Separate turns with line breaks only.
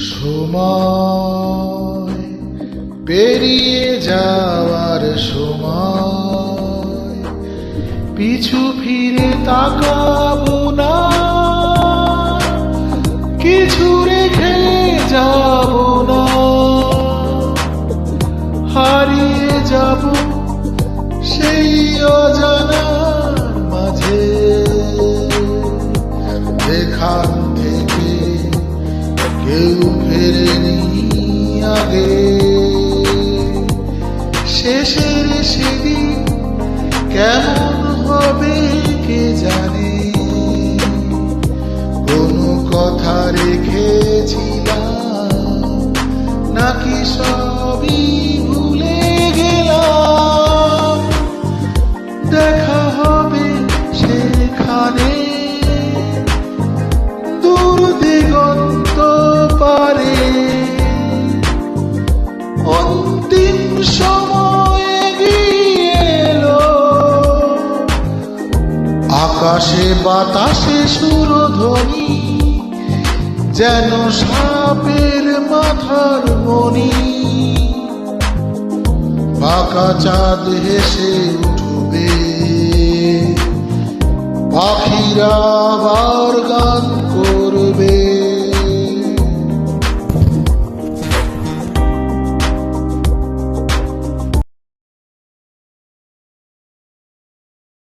সময় পেরিয়ে যাওয়ার সময়, পিছু ফিরে তাকাবো না, কিছু রেখে যাব না। হারিয়ে যাব সেই অজানার মাঝে, যেখান থেকে কেউ ফেরেনি আগে। শেষের সেদিন কেমন হবে কে জানে, কোনো কথা রেখেছিলাম নাকি সবই ভুলে গেলাম। দেখা হবে সেখানে দূর দিগন্ত পারে, অন্তিম সময় এগিয়ে এলো। আকাশে বাতাসে সুরধ্বনি, যেন সাপের মাথার মণি। বাঁকা চাঁদ হেসে উঠবে, পাখিরা আবার গান করবে।